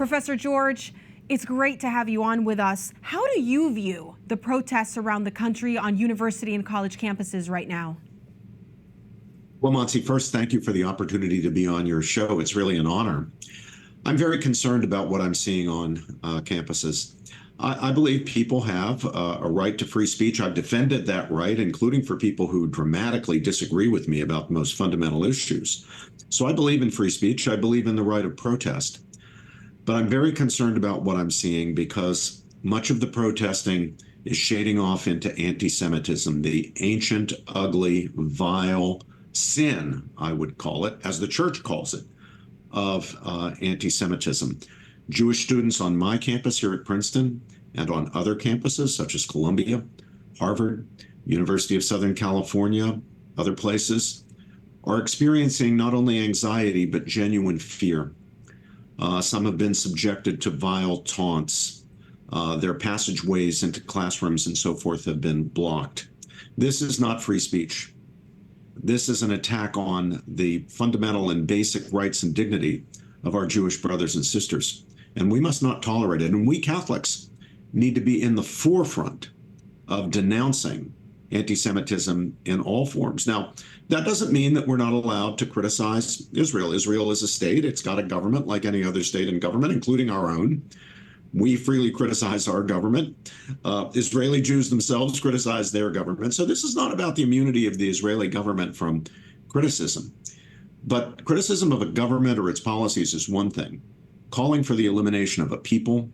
Professor George, it's great to have you on with us. How do you view the protests around the country on university and college campuses right now? Well, Montse, first, thank you for the opportunity to be on your show. It's really an honor. I'm very concerned about what I'm seeing on campuses. I believe people have a right to free speech. I've defended that right, including for people who dramatically disagree with me about the most fundamental issues. So I believe in free speech. I believe in the right of protest. But I'm very concerned about what I'm seeing because much of the protesting is shading off into anti-Semitism, the ancient, ugly, vile sin, I would call it, as the church calls it, of anti-Semitism. Jewish students on my campus here at Princeton and on other campuses such as Columbia, Harvard, University of Southern California, other places, are experiencing not only anxiety but genuine fear. Some have been subjected to vile taunts. Their passageways into classrooms and so forth have been blocked. This is not free speech. This is an attack on the fundamental and basic rights and dignity of our Jewish brothers and sisters. And we must not tolerate it. And we Catholics need to be in the forefront of denouncing anti-Semitism in all forms. Now, that doesn't mean that we're not allowed to criticize Israel. Israel is a state. It's got a government like any other state and government, including our own. We freely criticize our government. Israeli Jews themselves criticize their government. So this is not about the immunity of the Israeli government from criticism. But criticism of a government or its policies is one thing. Calling for the elimination of a people,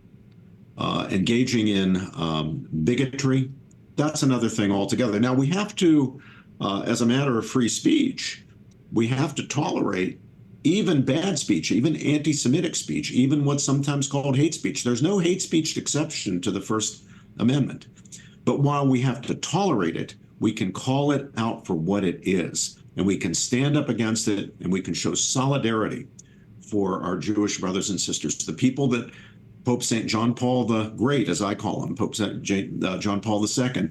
engaging in bigotry, that's another thing altogether. Now, we have to, as a matter of free speech, we have to tolerate even bad speech, even anti-Semitic speech, even what's sometimes called hate speech. There's no hate speech exception to the First Amendment. But while we have to tolerate it, we can call it out for what it is, and we can stand up against it, and we can show solidarity for our Jewish brothers and sisters, the people that Pope St. John Paul the Great, as I call him, Pope St. John Paul II,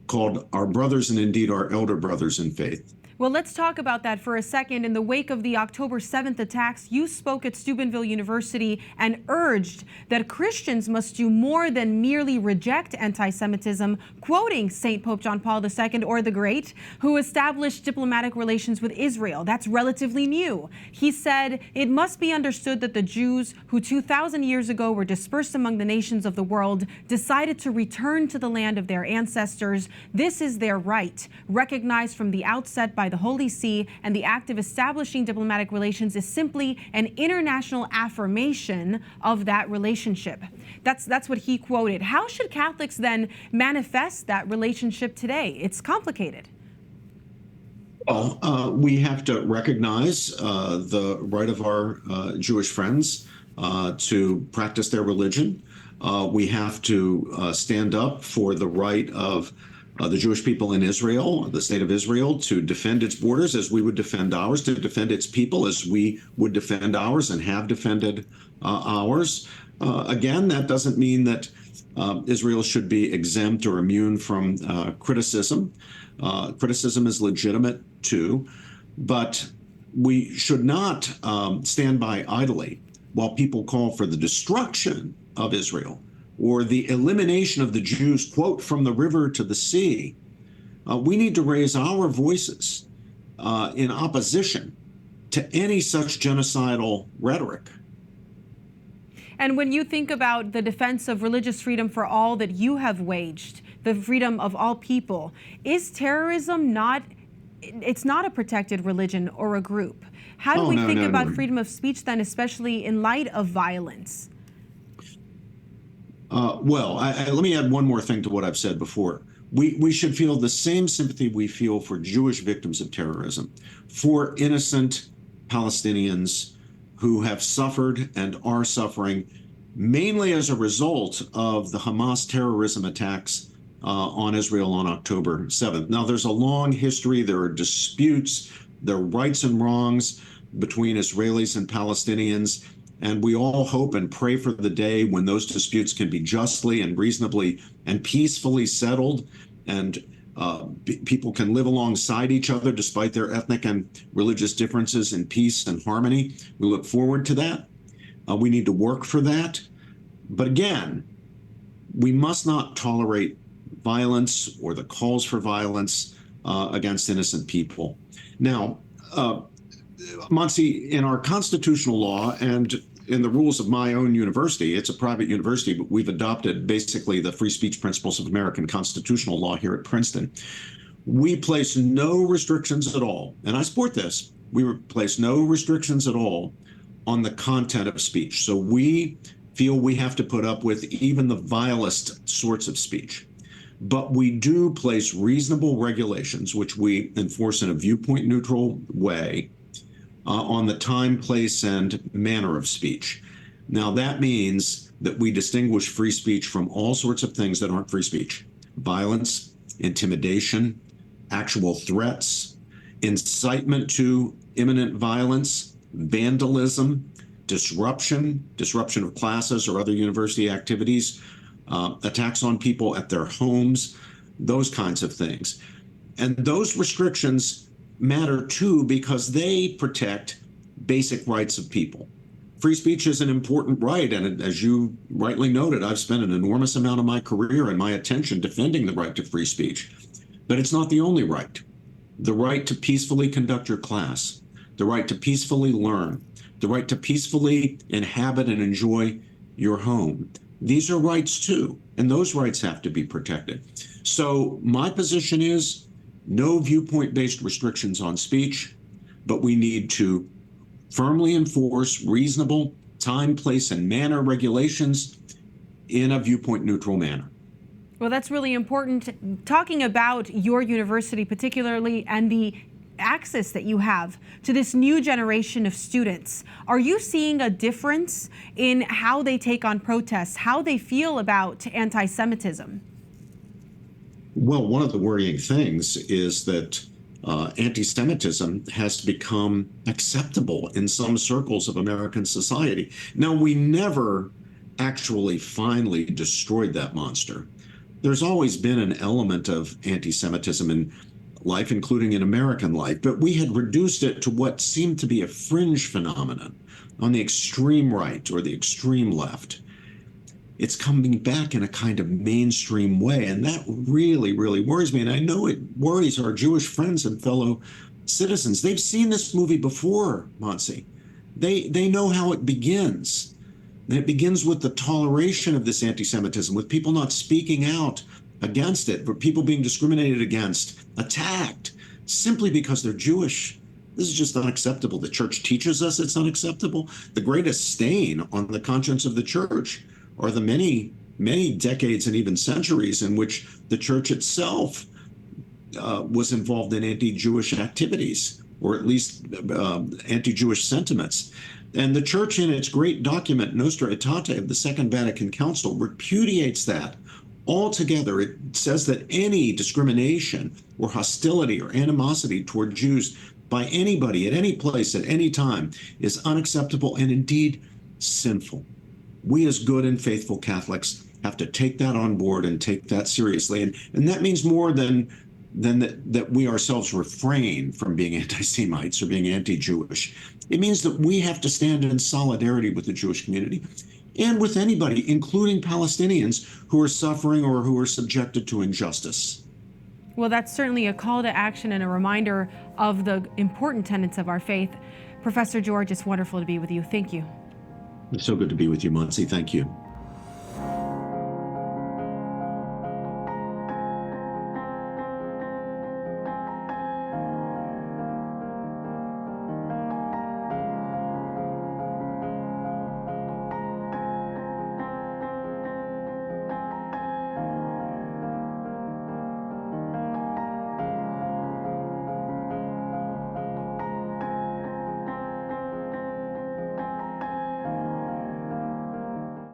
called our brothers and indeed our elder brothers in faith. Well, let's talk about that for a second. In the wake of the October 7th attacks, you spoke at Steubenville University and urged that Christians must do more than merely reject anti-Semitism, quoting St. Pope John Paul II, or the Great, who established diplomatic relations with Israel. That's relatively new. He said, it must be understood that the Jews who 2,000 years ago were dispersed among the nations of the world decided to return to the land of their ancestors. This is their right, recognized from the outset by the Holy See, and the act of establishing diplomatic relations is simply an international affirmation of that relationship. That's what he quoted. How should Catholics then manifest that relationship today? It's complicated. Well, we have to recognize the right of our Jewish friends to practice their religion. We have to stand up for the right of the Jewish people in Israel, the state of Israel, to defend its borders as we would defend ours, to defend its people as we would defend ours and have defended ours. Again, that doesn't mean that Israel should be exempt or immune from criticism. Criticism is legitimate too, but we should not stand by idly while people call for the destruction of Israel or the elimination of the Jews, quote, from the river to the sea. We need to raise our voices in opposition to any such genocidal rhetoric. And when you think about the defense of religious freedom for all that you have waged, the freedom of all people, is terrorism it's not a protected religion or a group? How do we think about freedom of speech then, especially in light of violence? Well, let me add one more thing to what I've said before. We should feel the same sympathy we feel for Jewish victims of terrorism, for innocent Palestinians who have suffered and are suffering, mainly as a result of the Hamas terrorism attacks on Israel on October 7th. Now, there's a long history. There are disputes. There are rights and wrongs between Israelis and Palestinians. And we all hope and pray for the day when those disputes can be justly and reasonably and peacefully settled, and people can live alongside each other despite their ethnic and religious differences in peace and harmony. We look forward to that. We need to work for that. But again, we must not tolerate violence or the calls for violence against innocent people. Now, Montse, in our constitutional law and in the rules of my own university, it's a private university, but we've adopted basically the free speech principles of American constitutional law here at Princeton. We place no restrictions at all, and I support this. We place no restrictions at all on the content of speech. So we feel we have to put up with even the vilest sorts of speech. But we do place reasonable regulations, which we enforce in a viewpoint neutral way, on the time, place, and manner of speech. Now, that means that we distinguish free speech from all sorts of things that aren't free speech: violence, intimidation, actual threats, incitement to imminent violence, vandalism, disruption of classes or other university activities, attacks on people at their homes, those kinds of things. And those restrictions matter too because they protect basic rights of people. Free speech is an important right, and as you rightly noted, I've spent an enormous amount of my career and my attention defending the right to free speech. But it's not the only right. The right to peacefully conduct your class, the right to peacefully learn, the right to peacefully inhabit and enjoy your home. These are rights too, and those rights have to be protected. So my position is no viewpoint-based restrictions on speech, but we need to firmly enforce reasonable time, place, and manner regulations in a viewpoint-neutral manner. Well, that's really important. Talking about your university particularly and the access that you have to this new generation of students, are you seeing a difference in how they take on protests, how they feel about anti-Semitism? Well, one of the worrying things is that anti-Semitism has become acceptable in some circles of American society. Now, we never actually finally destroyed that monster. There's always been an element of anti-Semitism in life, including in American life, but we had reduced it to what seemed to be a fringe phenomenon on the extreme right or the extreme left. It's coming back in a kind of mainstream way, and that really, really worries me. And I know it worries our Jewish friends and fellow citizens. They've seen this movie before, Montse. They know how it begins. And it begins with the toleration of this anti-Semitism, with people not speaking out against it, but people being discriminated against, attacked, simply because they're Jewish. This is just unacceptable. The church teaches us it's unacceptable. The greatest stain on the conscience of the church are the many, many decades and even centuries in which the church itself was involved in anti-Jewish activities, or at least anti-Jewish sentiments. And the church, in its great document, Nostra Aetate of the Second Vatican Council, repudiates that altogether. It says that any discrimination or hostility or animosity toward Jews by anybody at any place at any time is unacceptable and indeed sinful. We as good and faithful Catholics have to take that on board and take that seriously. And that means more than that we ourselves refrain from being anti-Semites or being anti-Jewish. It means that we have to stand in solidarity with the Jewish community and with anybody, including Palestinians who are suffering or who are subjected to injustice. Well, that's certainly a call to action and a reminder of the important tenets of our faith. Professor George, it's wonderful to be with you. Thank you. It's so good to be with you, Montse. Thank you.